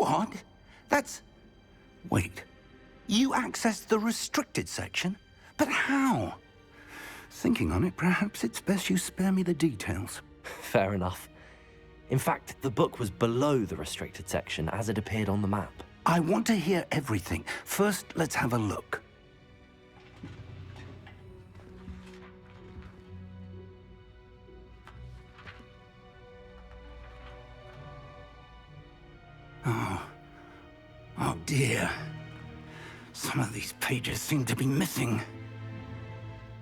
What? That's... Wait. You accessed the restricted section? But how? Thinking on it, perhaps it's best you spare me the details. Fair enough. In fact, the book was below the restricted section as it appeared on the map. I want to hear everything. First, let's have a look. Oh dear. Some of these pages seem to be missing.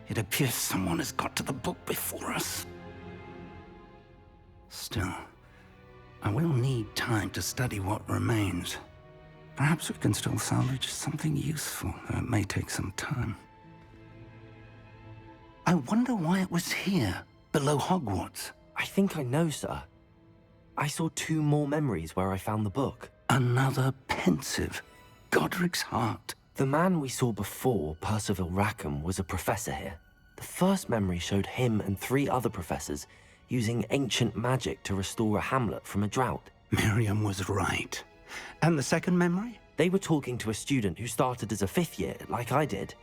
It appears someone has got to the book before us. Still, I will need time to study what remains. Perhaps we can still salvage something useful, though it may take some time. I wonder why it was here, below Hogwarts. I think I know, sir. I saw 2 more memories where I found the book. Another pensive. Godric's heart. The man we saw before, Percival Rackham, was a professor here. The first memory showed him and 3 other professors using ancient magic to restore a hamlet from a drought. Miriam was right. And the second memory? They were talking to a student who started as a 5th year, like I did.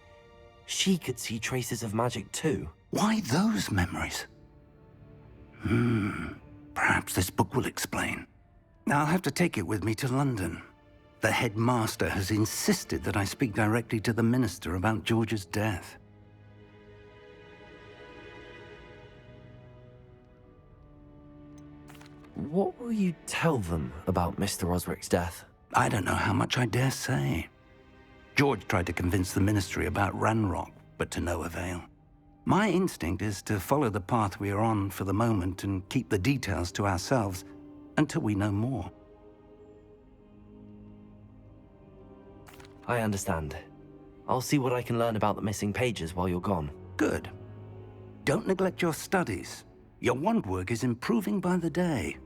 She could see traces of magic too. Why those memories? Perhaps this book will explain. I'll have to take it with me to London. The headmaster has insisted that I speak directly to the minister about George's death. What will you tell them about Mr. Osric's death? I don't know how much I dare say. George tried to convince the ministry about Ranrock, but to no avail. My instinct is to follow the path we are on for the moment and keep the details to ourselves until we know more. I understand. I'll see what I can learn about the missing pages while you're gone. Good. Don't neglect your studies. Your wand work is improving by the day.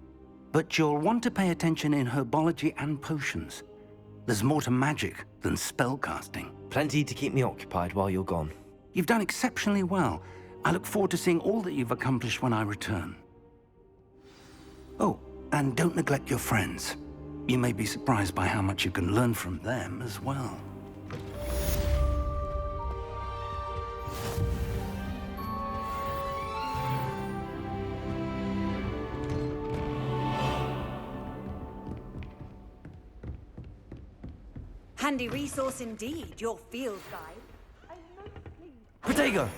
But you'll want to pay attention in herbology and potions. There's more to magic than spellcasting. Plenty to keep me occupied while you're gone. You've done exceptionally well. I look forward to seeing all that you've accomplished when I return. Oh, and don't neglect your friends. You may be surprised by how much you can learn from them as well. Handy resource indeed, your field guide. Protego!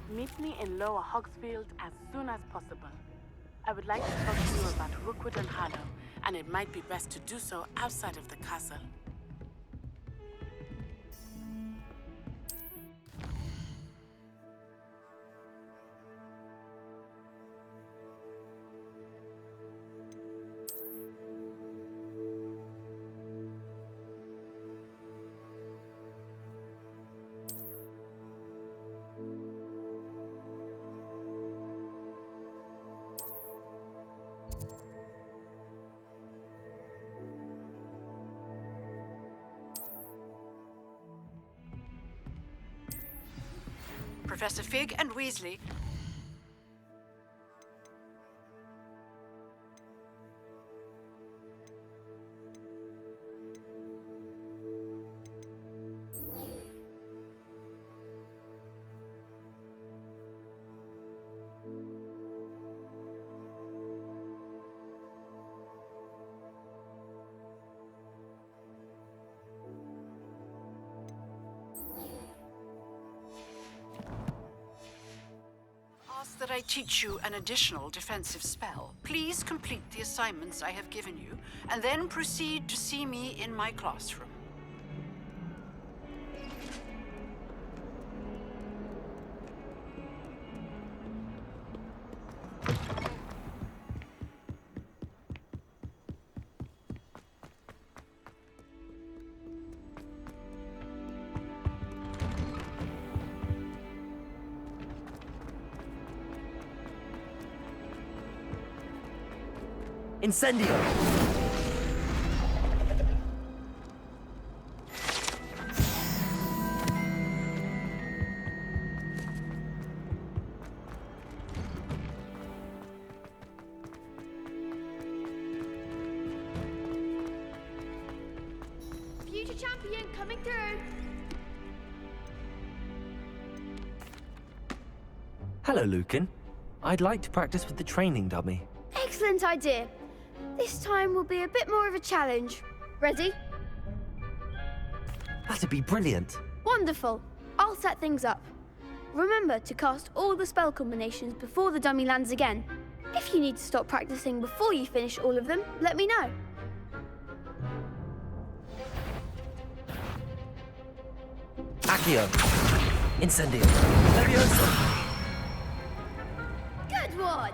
Meet me in Lower Hogsfield as soon as possible. I would like to talk to you about Rookwood and Harlow, and it might be best to do so outside of the castle. Professor Fig and Weasley. That I teach you an additional defensive spell. Please complete the assignments I have given you, and then proceed to see me in my classroom. Incendio! Coming through. Hello, Lucan. I'd like to practice with the training dummy. Excellent idea. This time will be a bit more of a challenge. Ready? That'd be brilliant. Wonderful. I'll set things up. Remember to cast all the spell combinations before the dummy lands again. If you need to stop practicing before you finish all of them, let me know. Accio. Incendio. Levioso. Good one!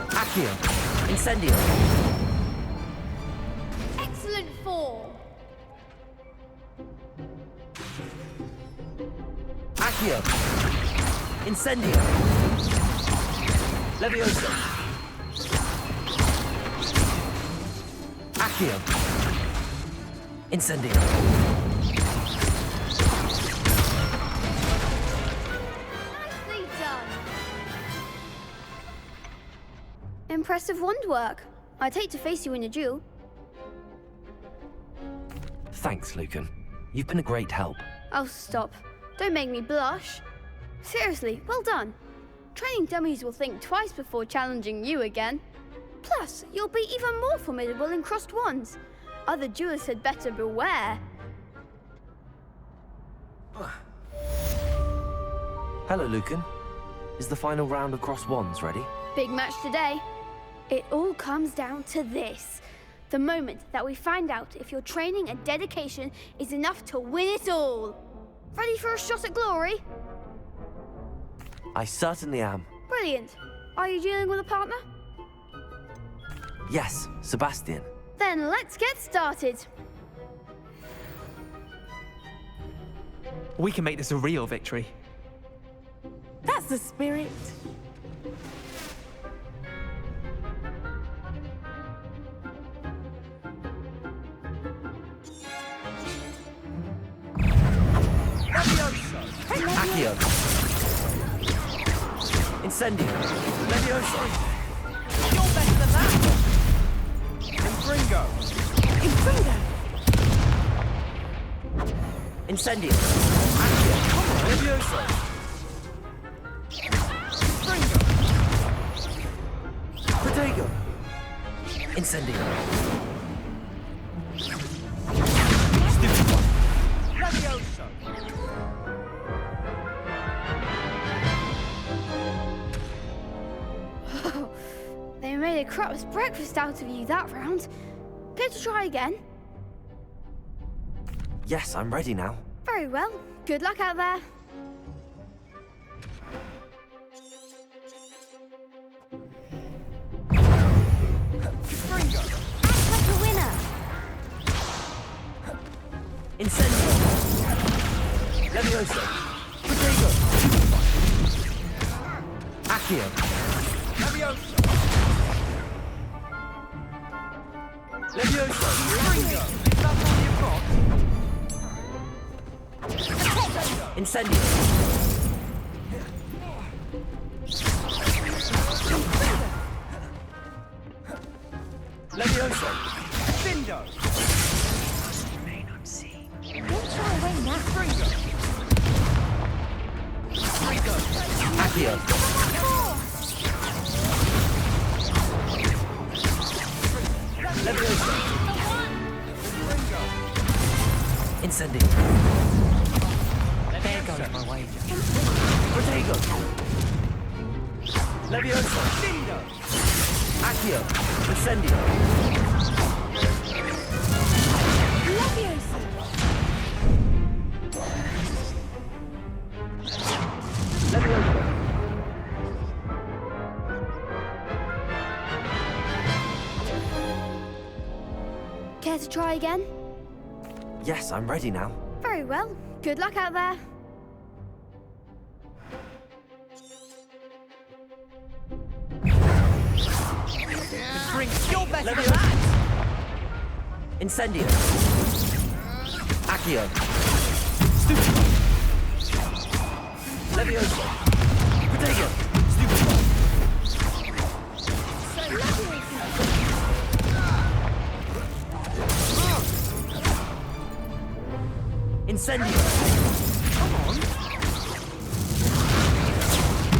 Accio. Incendio. Excellent form! Accio. Incendio. Levioso. Accio. Incendio. Nicely done! Impressive wand work. I'd hate to face you in a duel. Thanks, Lucan. You've been a great help. Oh, stop. Don't make me blush. Seriously, well done. Training dummies will think twice before challenging you again. Plus, you'll be even more formidable in crossed wands. Other duelists had better beware. Hello, Lucan. Is the final round of cross wands ready? Big match today. It all comes down to this. The moment that we find out if your training and dedication is enough to win it all. Ready for a shot at glory? I certainly am. Brilliant. Are you dealing with a partner? Yes, Sebastian. Then let's get started. We can make this a real victory. That's the spirit. Accio. Incendio. Levioso. You're better than that! Infringo! Infringo! Incendio. Accio. Levioso! Infringo! Protego. Incendio. Stupid one! Levioso! They made a crap's breakfast out of you that round. Care to try again? Yes, I'm ready now. Very well. Good luck out there. Infringo! Act like a winner. Incendio. Levioso. Protego. Accio. Levioso! Levioso! Infringo! Is that all you've got? Incendio. Levioso. Bindo! Don't shy away now. Infringo! Infringo! Accio. Levioso. Infringo! Incendio. There goes my wager. Protego. Levioso. Bindo! Accio. Incendio. Levioso. Levioso. Care to try again? Yes, I'm ready now. Very well. Good luck out there. Infringo! You're better than Levioso. that! Incendio. Accio. Stupid! Levioso! Protego! Stupefy! Incendio! Come on!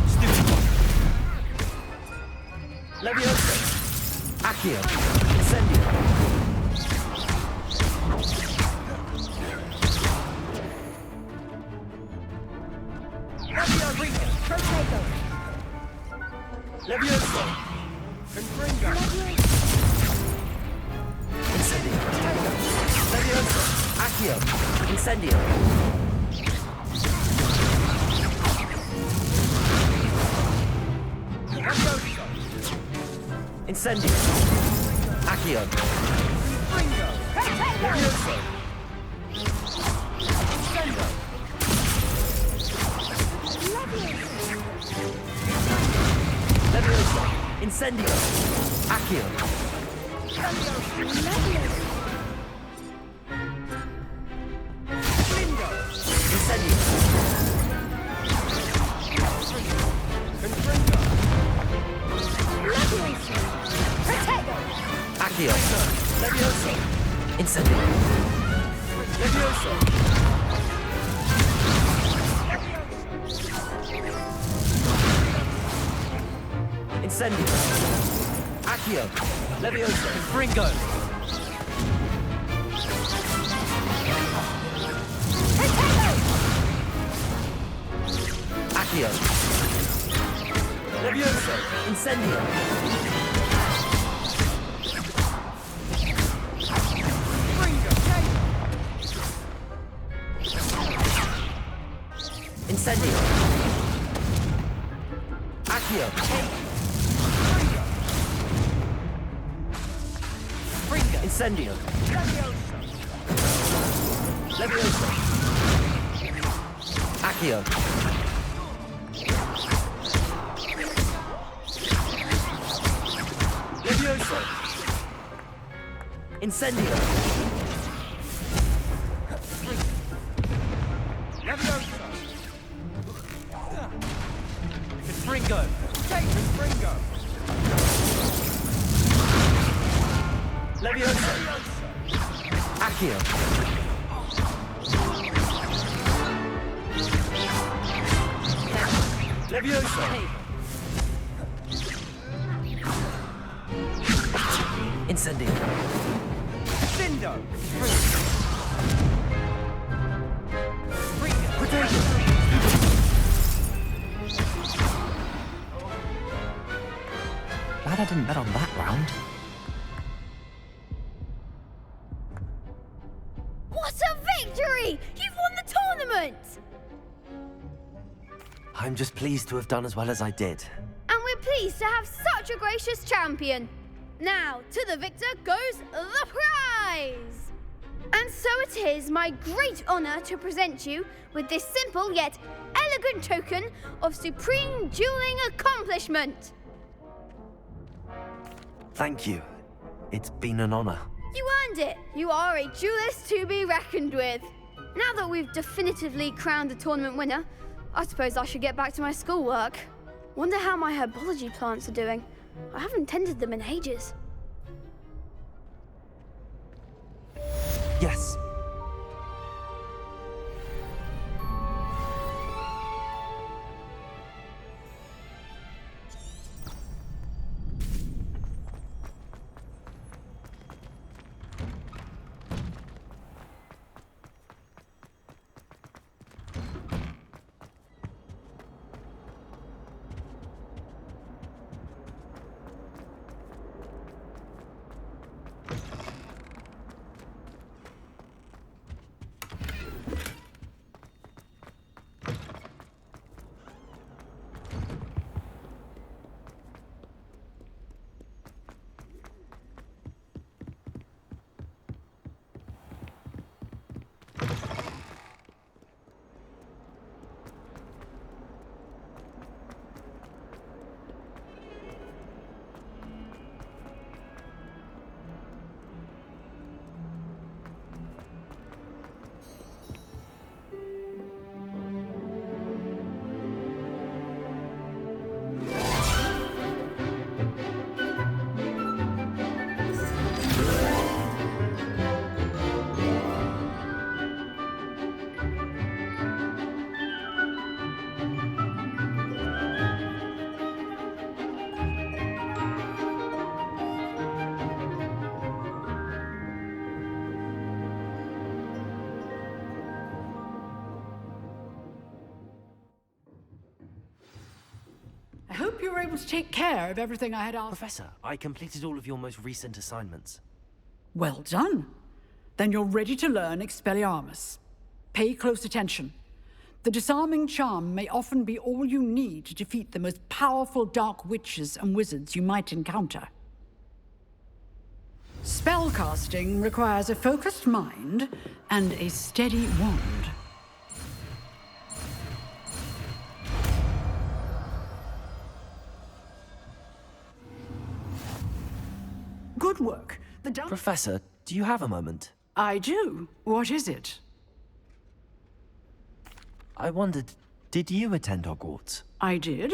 Stupefy! Levioso! Accio! Incendio! Protego! Levioso! Confringo! Incendio! Levioso! Accio! Incendio! Incendio! Accio! Confringo! Levioso! Incendio! Levioso! Incendio! Accio! Bingo! Incendio! Confringo! Accio! Levioso! Incendio! Levioso! Incendio! Accio! Levioso! Confringo! Accio! Levioso! Incendio! Confringo! Incendio! Accio! Confringo! Incendio! Levioso! Accio! Levioso! Incendio! Levioso! Confringo! Confringo! Levioso! Accio! Levioso! Incendio! Bindo! Confringo! Protego! Glad I didn't bet on that round. What a victory! You've won the tournament! I'm just pleased to have done as well as I did. And we're pleased to have such a gracious champion. Now, to the victor goes the prize! And so it is my great honor to present you with this simple yet elegant token of supreme dueling accomplishment. Thank you. It's been an honor. You earned it. You are a duelist to be reckoned with. Now that we've definitively crowned the tournament winner, I suppose I should get back to my schoolwork. Wonder how my herbology plants are doing. I haven't tended them in ages. Yes. able to take care of everything I had asked? Professor, I completed all of your most recent assignments. Well done. Then you're ready to learn Expelliarmus. Pay close attention. The disarming charm may often be all you need to defeat the most powerful dark witches and wizards you might encounter. Spellcasting requires a focused mind and a steady wand. Good work. Professor, do you have a moment? I do. What is it? I wondered, did you attend Hogwarts? I did.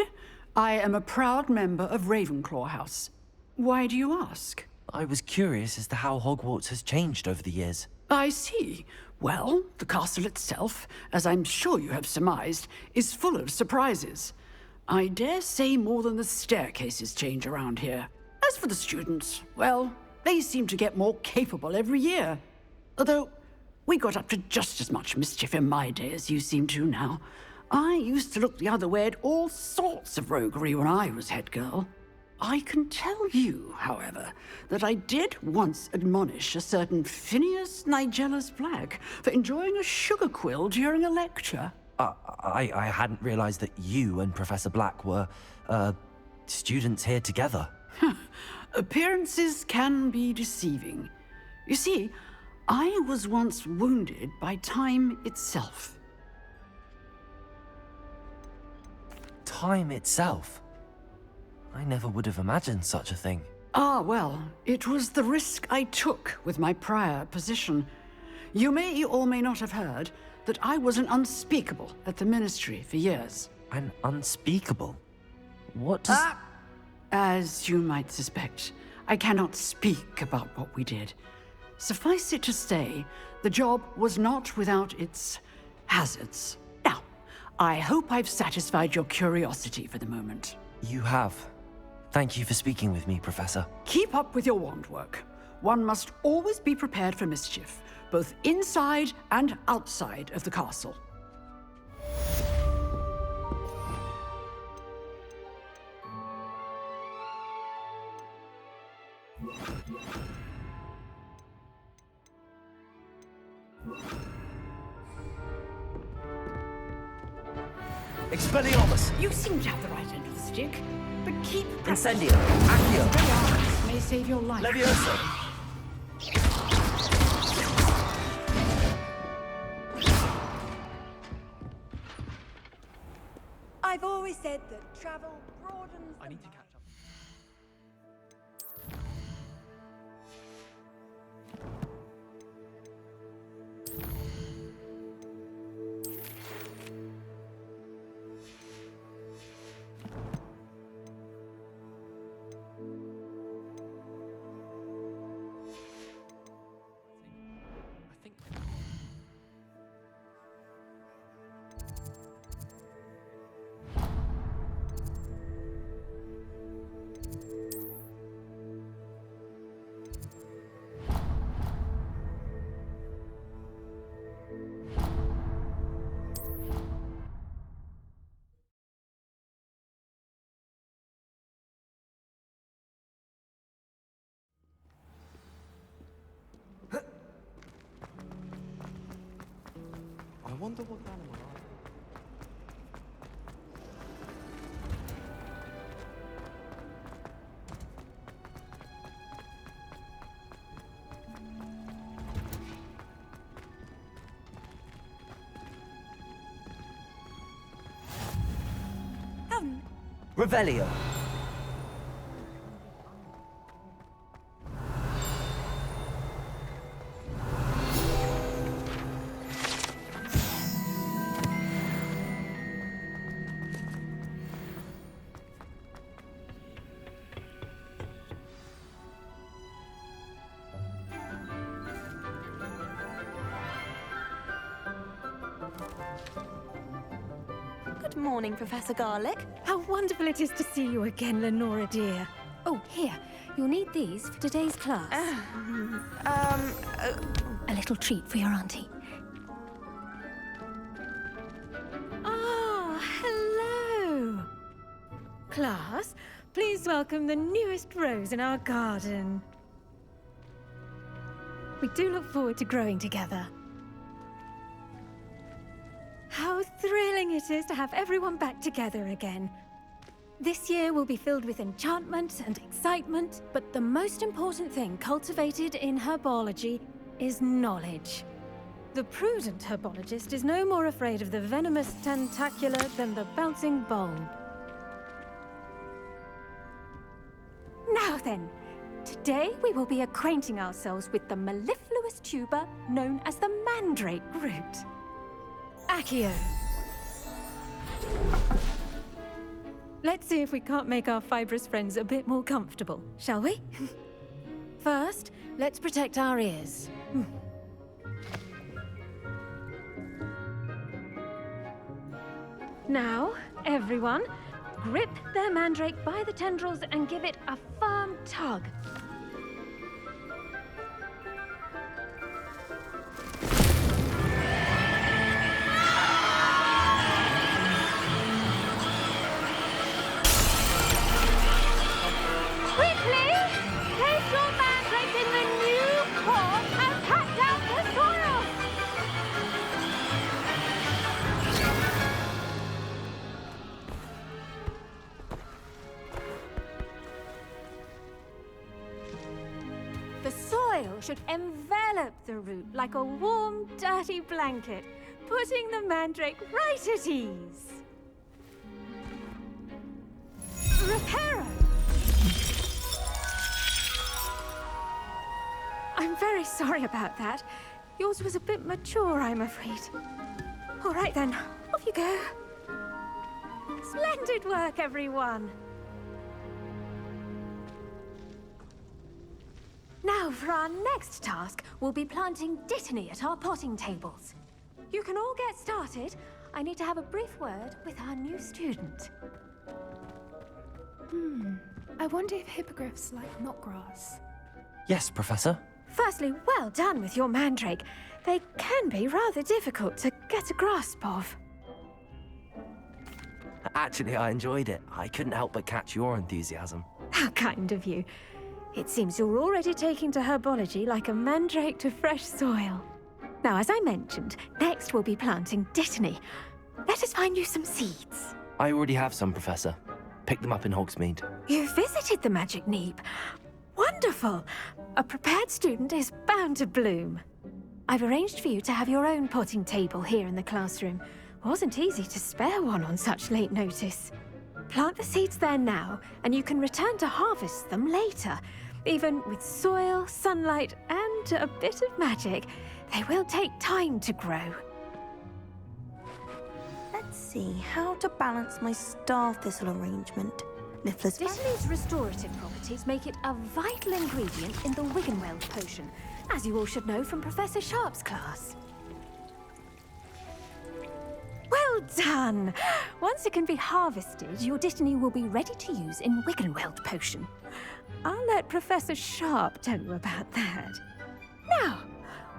I am a proud member of Ravenclaw House. Why do you ask? I was curious as to how Hogwarts has changed over the years. I see. Well, the castle itself, as I'm sure you have surmised, is full of surprises. I dare say more than the staircases change around here. As for the students, well, they seem to get more capable every year. Although, we got up to just as much mischief in my day as you seem to now. I used to look the other way at all sorts of roguery when I was head girl. I can tell you, however, that I did once admonish a certain Phineas Nigellus Black for enjoying a sugar quill during a lecture. I hadn't realized that you and Professor Black were, students here together. Appearances can be deceiving. You see, I was once wounded by time itself. Time itself? I never would have imagined such a thing. Ah, well, it was the risk I took with my prior position. You may or may not have heard that I was an unspeakable at the Ministry for years. An unspeakable? What does... As you might suspect, I cannot speak about what we did. Suffice it to say, the job was not without its hazards. Now, I hope I've satisfied your curiosity for the moment. You have. Thank you for speaking with me, Professor. Keep up with your wand work. One must always be prepared for mischief, both inside and outside of the castle. Expelliarmus! You seem to have the right end of the stick, but keep Incendio! Accio! Expelliarmus may save your life. Levioso! I've always said that travel broadens the mind. To catch up. I wonder what animal are. Revelio. Good morning, Professor Garlick. How wonderful it is to see you again, Lenora dear. Oh, here. You'll need these for today's class. A little treat for your auntie. Ah, hello. Class, please welcome the newest rose in our garden. We do look forward to growing together. How thrilling it is to have everyone back together again. This year will be filled with enchantment and excitement, but the most important thing cultivated in herbology is knowledge. The prudent herbologist is no more afraid of the venomous tentacular than the bouncing bulb. Now then, today we will be acquainting ourselves with the mellifluous tuber known as the mandrake root. Accio. Let's see if we can't make our fibrous friends a bit more comfortable, shall we? First, let's protect our ears. Now, everyone, grip their mandrake by the tendrils and give it a firm tug. Quickly! Place your mandrake in the new pot and pat down the soil! The soil should envelop the root like a warm, dirty blanket, putting the mandrake right at ease. Reparo! I'm very sorry about that. Yours was a bit mature, I'm afraid. All right then, off you go. Splendid work, everyone. Now, for our next task, we'll be planting dittany at our potting tables. You can all get started. I need to have a brief word with our new student. I wonder if hippogriffs like knotgrass. Yes, Professor. Firstly, well done with your mandrake. They can be rather difficult to get a grasp of. Actually, I enjoyed it. I couldn't help but catch your enthusiasm. How kind of you. It seems you're already taking to herbology like a mandrake to fresh soil. Now, as I mentioned, next we'll be planting dittany. Let us find you some seeds. I already have some, Professor. Picked them up in Hogsmeade. You visited the Magic Neep. Wonderful! A prepared student is bound to bloom. I've arranged for you to have your own potting table here in the classroom. Wasn't easy to spare one on such late notice. Plant the seeds there now, and you can return to harvest them later. Even with soil, sunlight, and a bit of magic, they will take time to grow. Let's see how to balance my star thistle arrangement. Niffler's Dittany's restorative properties make it a vital ingredient in the Wiggenweld potion, as you all should know from Professor Sharp's class. Well done! Once it can be harvested, your dittany will be ready to use in Wiggenweld potion. I'll let Professor Sharp tell you about that. Now,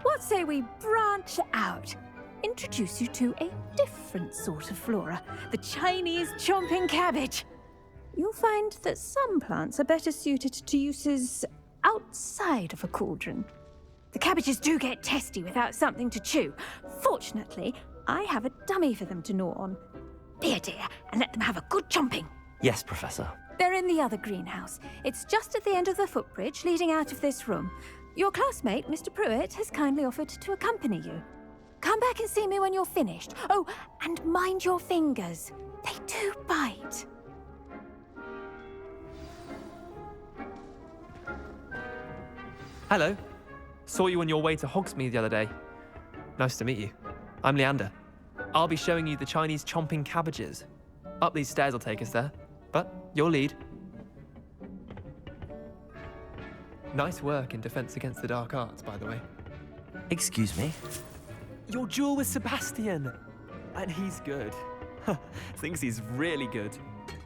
what say we branch out? Introduce you to a different sort of flora, the Chinese chomping cabbage. You'll find that some plants are better suited to uses outside of a cauldron. The cabbages do get testy without something to chew. Fortunately, I have a dummy for them to gnaw on. Be a dear and let them have a good chomping. Yes, Professor. They're in the other greenhouse. It's just at the end of the footbridge leading out of this room. Your classmate, Mr. Pruitt, has kindly offered to accompany you. Come back and see me when you're finished. Oh, and mind your fingers. They do bite. Hello. Saw you on your way to Hogsmeade the other day. Nice to meet you. I'm Leander. I'll be showing you the Chinese chomping cabbages. Up these stairs will take us there, but you'll lead. Nice work in Defense Against the Dark Arts, by the way. Excuse me? Your duel with Sebastian! And he's good. Thinks he's really good.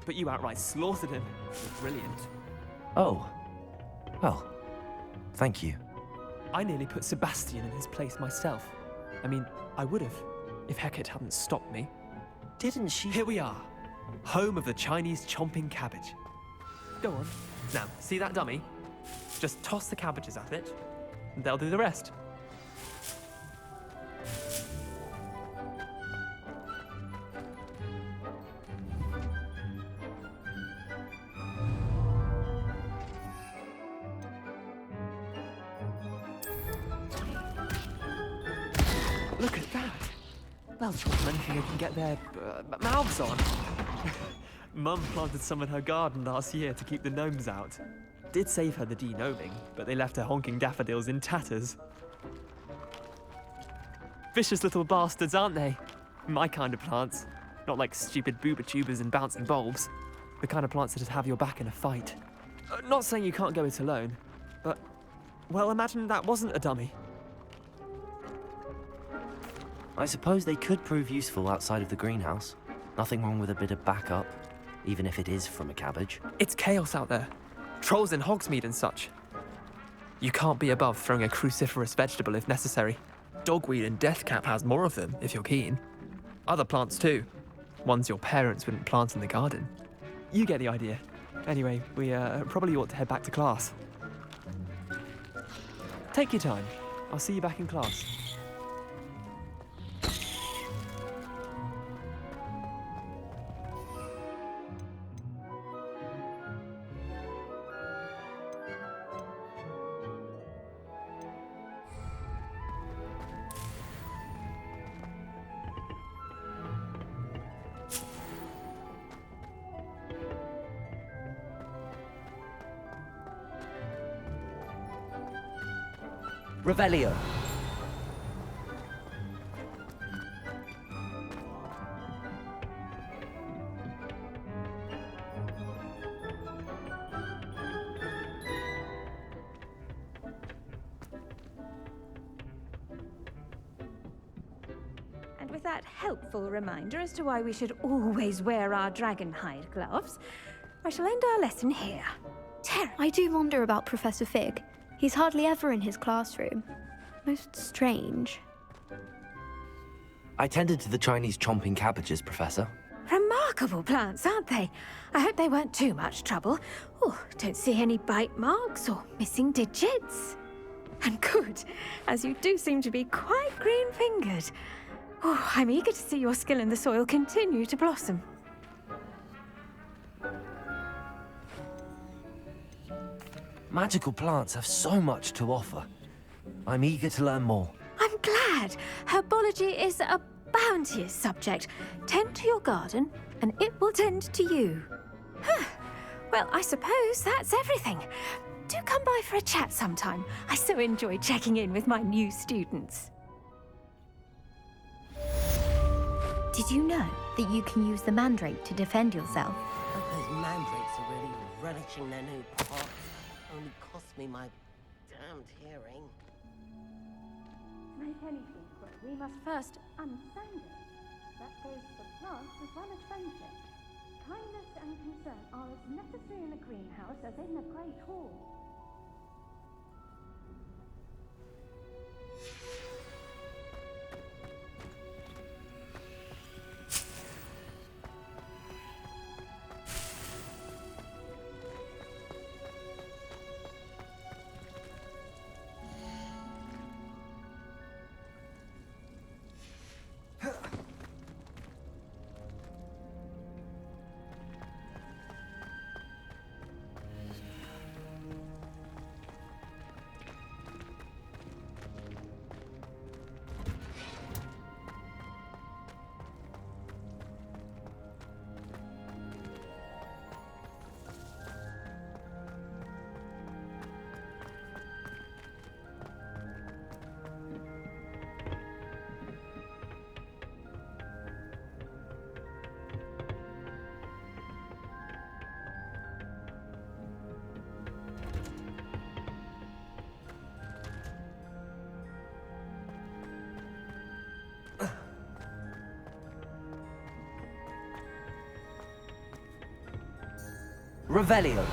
But you outright slaughtered him. Brilliant. Oh. Well, thank you. I nearly put Sebastian in his place myself. I mean, I would have, if Hecate hadn't stopped me. Didn't she? Here we are. home of the Chinese chomping cabbage. Go on. Now, see that dummy? Just toss the cabbages at it, and they'll do the rest. Look at that! Well, from anything they can get their mouths on. Mum planted some in her garden last year to keep the gnomes out. Did save her the de-gnoming, but they left her honking daffodils in tatters. Vicious little bastards, aren't they? My kind of plants. Not like stupid booba tubers and bouncing bulbs. The kind of plants that'd have your back in a fight. Not saying you can't go it alone, but, well, imagine that wasn't a dummy. I suppose they could prove useful outside of the greenhouse. Nothing wrong with a bit of backup, even if it is from a cabbage. It's chaos out there. Trolls in Hogsmeade and such. You can't be above throwing a cruciferous vegetable if necessary. Dogweed and deathcap has more of them, if you're keen. Other plants too. Ones your parents wouldn't plant in the garden. You get the idea. Anyway, we probably ought to head back to class. Take your time. I'll see you back in class. Revelio. And with that helpful reminder as to why we should always wear our dragonhide gloves, I shall end our lesson here. Terra. I do wonder about Professor Fig. He's hardly ever in his classroom. Most strange. I tended to the Chinese chomping cabbages, Professor. Remarkable plants, aren't they? I hope they weren't too much trouble. Oh, don't see any bite marks or missing digits. And good, as you do seem to be quite green-fingered. Oh, I'm eager to see your skill in the soil continue to blossom. Magical plants have so much to offer. I'm eager to learn more. I'm glad. Herbology is a bounteous subject. Tend to your garden, and it will tend to you. Well, I suppose that's everything. Do come by for a chat sometime. I so enjoy checking in with my new students. Did you know that you can use the mandrake to defend yourself? Those mandrakes are really relishing their new pot. Only cost me my damned hearing. To make anything grow, we must first unsand it. That goes for plants as well as friendship. Kindness and concern are as necessary in a greenhouse as in a great hall. Revelio.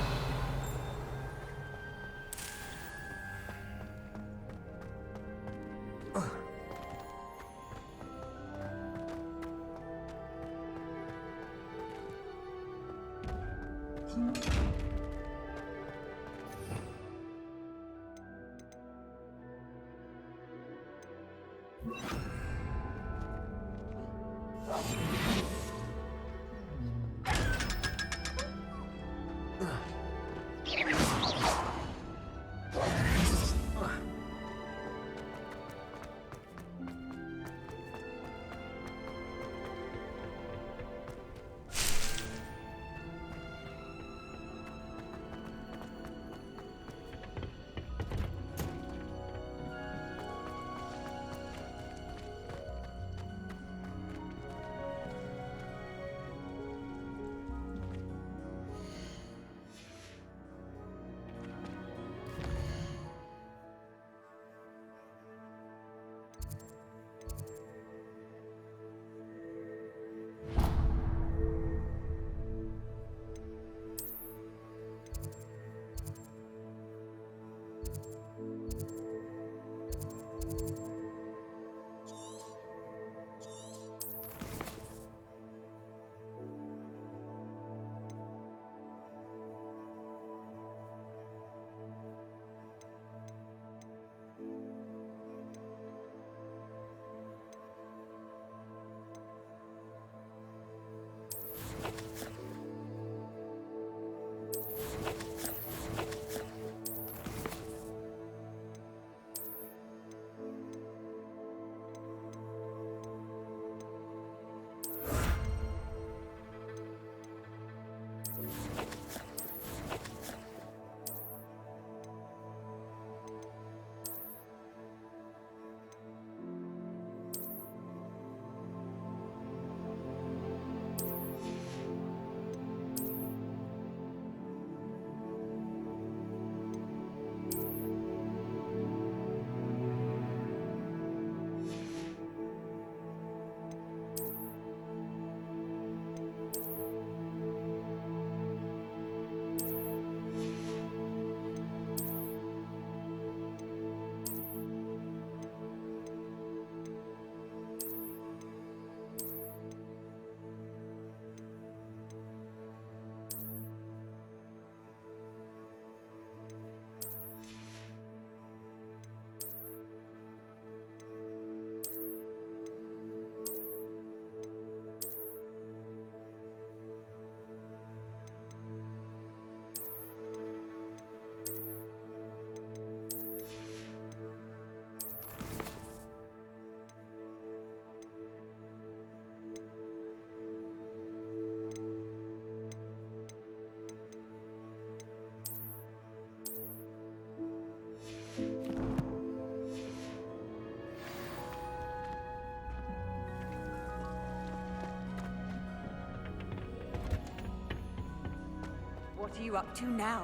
What are you up to now?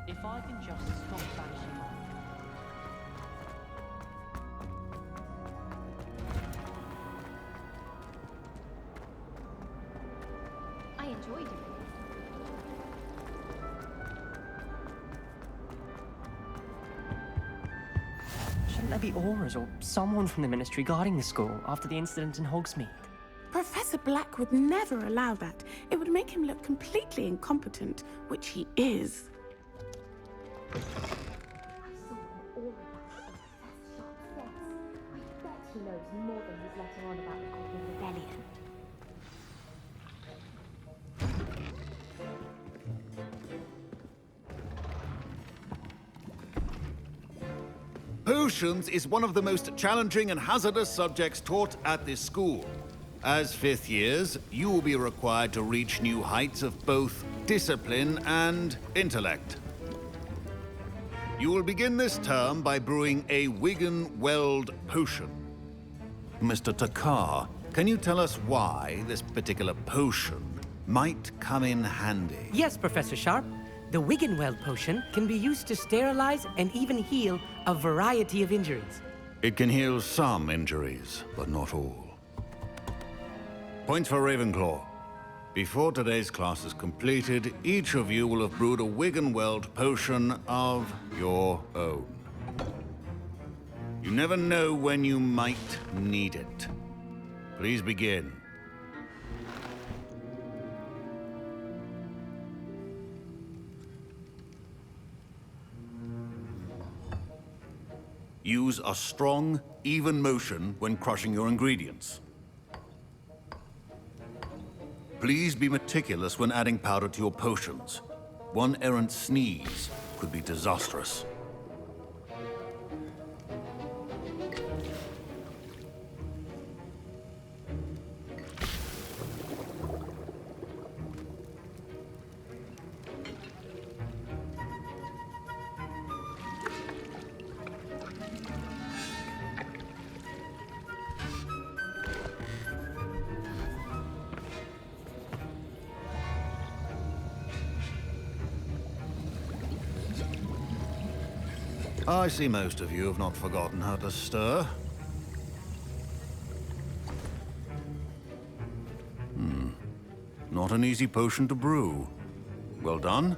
If I can just stop bashing on. I enjoyed it. Shouldn't there be auras or someone from the Ministry guarding the school after the incident in Hogsmeade? Professor Black would never allow that. It would make him look completely incompetent, which he is. I saw an aura back on Professor Sharp's desk. I bet he knows more than he's letting on about the Goblin Rebellion. Potions is one of the most challenging and hazardous subjects taught at this school. As fifth years, you will be required to reach new heights of both discipline and intellect. You will begin this term by brewing a Wiggenweld potion. Mr. Takar, can you tell us why this particular potion might come in handy? Yes, Professor Sharp. The Wiggenweld potion can be used to sterilize and even heal a variety of injuries. It can heal some injuries, but not all. Points for Ravenclaw. Before today's class is completed, each of you will have brewed a Wiggenweld potion of your own. You never know when you might need it. Please begin. Use a strong, even motion when crushing your ingredients. Please be meticulous when adding powder to your potions. One errant sneeze could be disastrous. I see most of you have not forgotten how to stir. Not an easy potion to brew. Well done.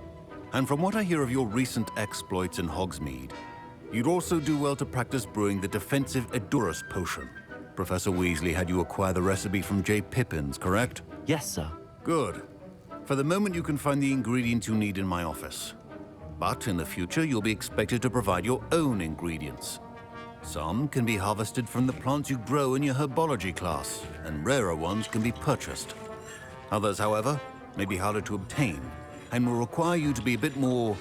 And from what I hear of your recent exploits in Hogsmeade, you'd also do well to practice brewing the defensive Edurus potion. Professor Weasley had you acquire the recipe from J. Pippin's, correct? Yes, sir. Good. For the moment, you can find the ingredients you need in my office. But in the future, you'll be expected to provide your own ingredients. Some can be harvested from the plants you grow in your herbology class, and rarer ones can be purchased. Others, however, may be harder to obtain, and will require you to be a bit more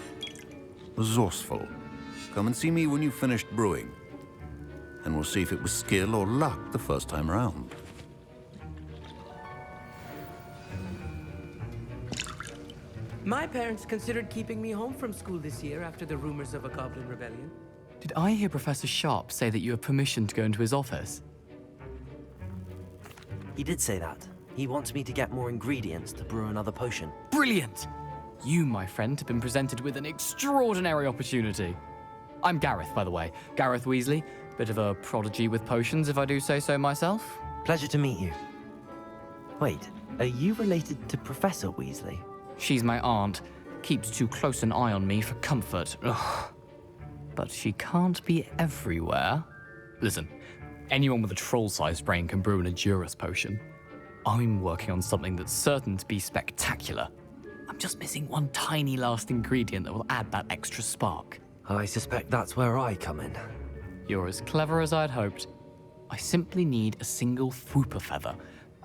resourceful. Come and see me when you've finished brewing, and we'll see if it was skill or luck the first time around. My parents considered keeping me home from school this year after the rumors of a goblin rebellion. Did I hear Professor Sharp say that you have permission to go into his office? He did say that. He wants me to get more ingredients to brew another potion. Brilliant! You, my friend, have been presented with an extraordinary opportunity. I'm Gareth, by the way. Gareth Weasley. Bit of a prodigy with potions, if I do say so myself. Pleasure to meet you. Wait, are you related to Professor Weasley? She's my aunt. Keeps too close an eye on me for comfort. Ugh. But she can't be everywhere. Listen, anyone with a troll-sized brain can brew an Edurus potion. I'm working on something that's certain to be spectacular. I'm just missing one tiny last ingredient that will add that extra spark. I suspect that's where I come in. You're as clever as I'd hoped. I simply need a single Fwooper feather.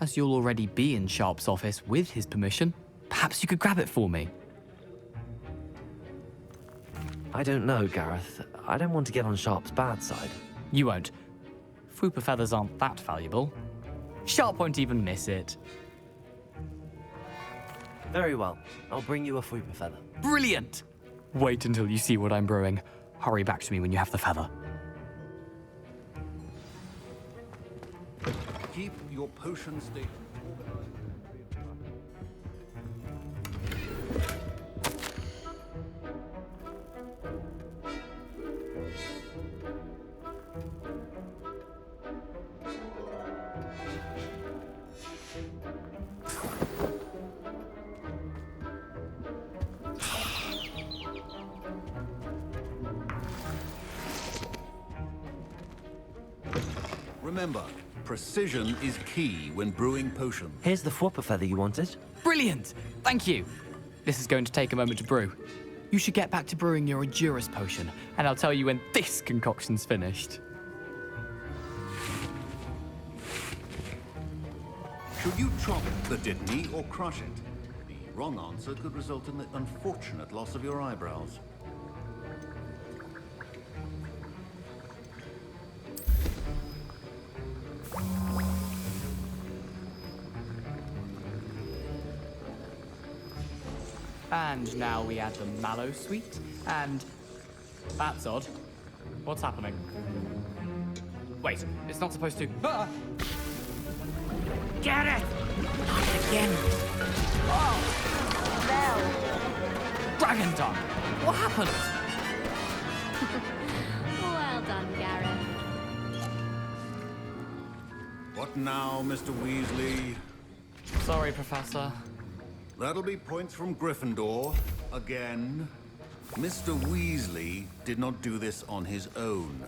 As you'll already be in Sharp's office with his permission, perhaps you could grab it for me. I don't know, Gareth. I don't want to get on Sharp's bad side. You won't. Fwooper feathers aren't that valuable. Sharp won't even miss it. Very well. I'll bring you a Fwooper feather. Brilliant! Wait until you see what I'm brewing. Hurry back to me when you have the feather. Keep your potion state organized. Remember, precision is key when brewing potions. Here's the Fwooper feather you wanted. Brilliant! Thank you. This is going to take a moment to brew. You should get back to brewing your Edurus potion, and I'll tell you when this concoction's finished. Should you chop the Dittany or crush it? The wrong answer could result in the unfortunate loss of your eyebrows. And now we add the mallow sweet, and... That's odd. What's happening? Wait, it's not supposed to... Ah! Get it! Not again! Oh! Dragon tongue! What happened? Well done, Gareth. What now, Mr. Weasley? Sorry, Professor. That'll be points from Gryffindor, again. Mr. Weasley did not do this on his own.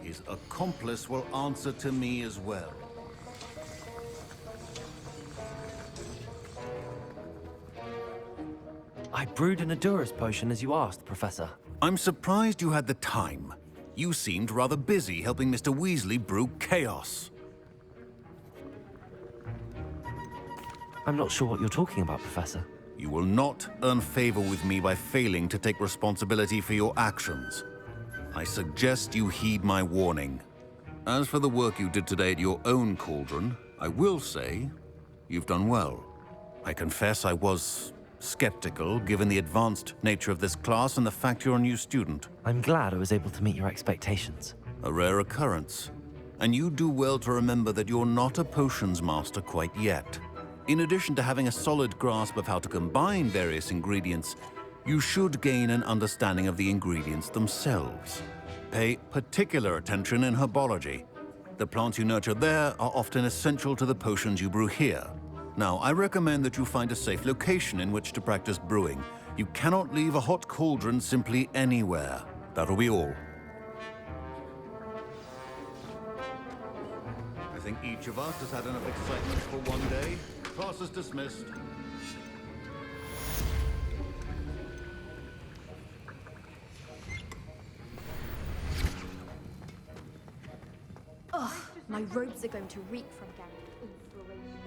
His accomplice will answer to me as well. I brewed an Edurus potion as you asked, Professor. I'm surprised you had the time. You seemed rather busy helping Mr. Weasley brew chaos. I'm not sure what you're talking about, Professor. You will not earn favor with me by failing to take responsibility for your actions. I suggest you heed my warning. As for the work you did today at your own cauldron, I will say you've done well. I confess I was skeptical, given the advanced nature of this class and the fact you're a new student. I'm glad I was able to meet your expectations. A rare occurrence. And you do well to remember that you're not a potions master quite yet. In addition to having a solid grasp of how to combine various ingredients, you should gain an understanding of the ingredients themselves. Pay particular attention in herbology. The plants you nurture there are often essential to the potions you brew here. Now, I recommend that you find a safe location in which to practice brewing. You cannot leave a hot cauldron simply anywhere. That'll be all. I think each of us has had enough excitement for one day. Class is dismissed. Ugh, my robes are going to reek from Garrett inspiration.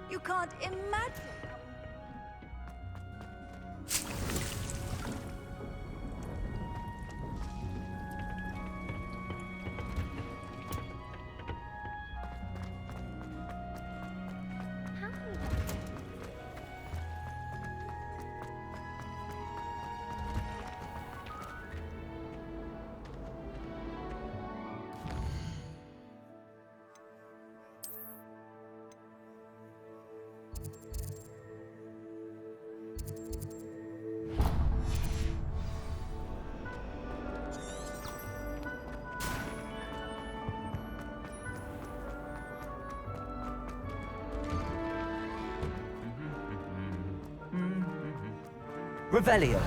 You can't imagine. Revelio.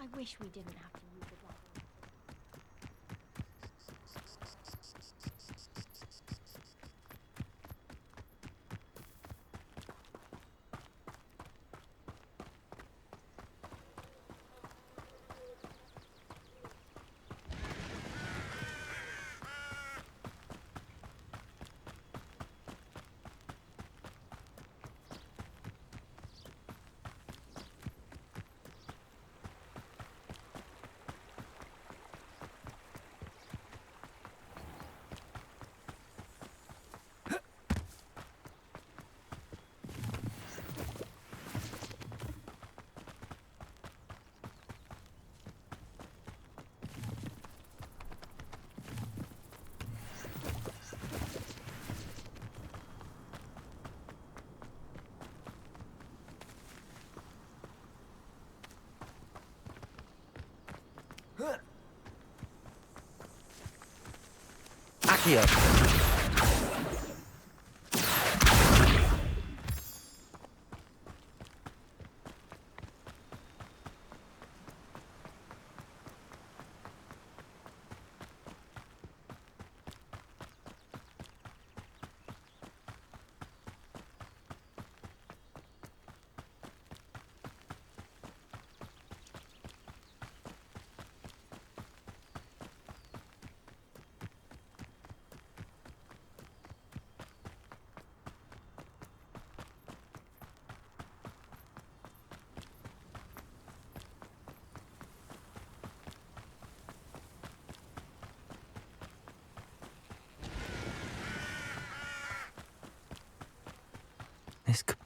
I wish we didn't have to use the dragon. Accio.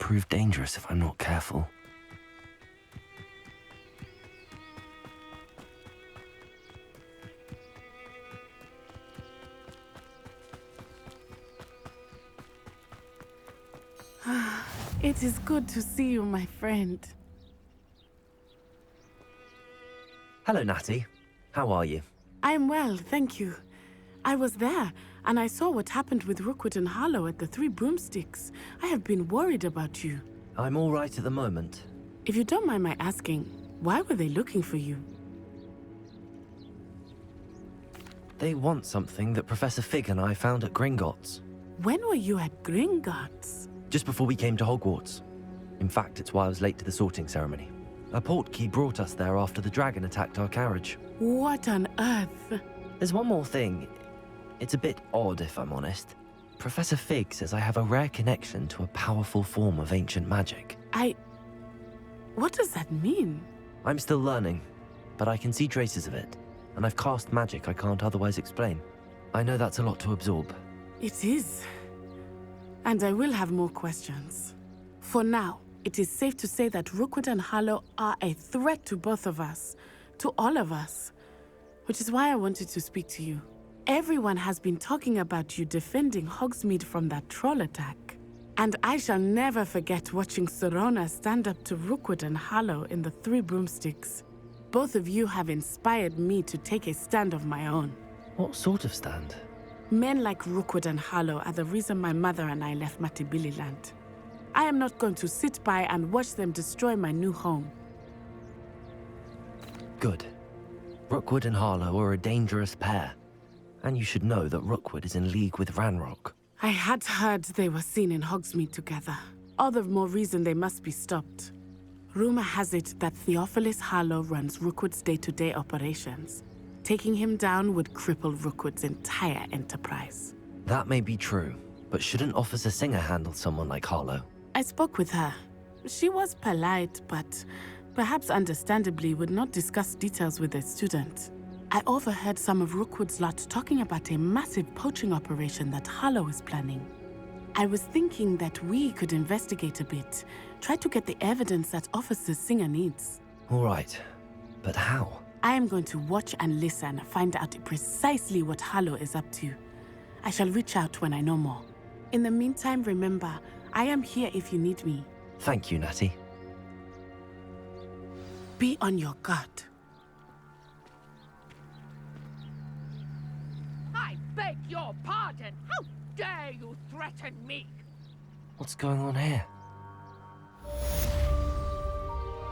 prove dangerous if I'm not careful. It is good to see you, my friend. Hello, Natty. How are you? I'm well, thank you. I was there, and I saw what happened with Rookwood and Harlow at the Three Broomsticks. I have been worried about you. I'm all right at the moment. If you don't mind my asking, why were they looking for you? They want something that Professor Fig and I found at Gringotts. When were you at Gringotts? Just before we came to Hogwarts. In fact, it's why I was late to the sorting ceremony. A portkey brought us there after the dragon attacked our carriage. What on earth? There's one more thing. It's a bit odd, if I'm honest. Professor Fig says I have a rare connection to a powerful form of ancient magic. What does that mean? I'm still learning, but I can see traces of it, and I've cast magic I can't otherwise explain. I know that's a lot to absorb. It is. And I will have more questions. For now, it is safe to say that Rookwood and Harlow are a threat to both of us, to all of us, which is why I wanted to speak to you. Everyone has been talking about you defending Hogsmeade from that troll attack. And I shall never forget watching Serona stand up to Rookwood and Harlow in the Three Broomsticks. Both of you have inspired me to take a stand of my own. What sort of stand? Men like Rookwood and Harlow are the reason my mother and I left Matibililand. I am not going to sit by and watch them destroy my new home. Good. Rookwood and Harlow are a dangerous pair. And you should know that Rookwood is in league with Ranrock. I had heard they were seen in Hogsmeade together. All the more reason they must be stopped. Rumor has it that Theophilus Harlow runs Rookwood's day-to-day operations. Taking him down would cripple Rookwood's entire enterprise. That may be true, but shouldn't Officer Singer handle someone like Harlow? I spoke with her. She was polite, but perhaps understandably would not discuss details with a student. I overheard some of Rookwood's lot talking about a massive poaching operation that Harlow is planning. I was thinking that we could investigate a bit, try to get the evidence that Officer Singer needs. All right, but how? I am going to watch and listen, find out precisely what Harlow is up to. I shall reach out when I know more. In the meantime, remember, I am here if you need me. Thank you, Natty. Be on your guard. I beg your pardon! How dare you threaten me? What's going on here?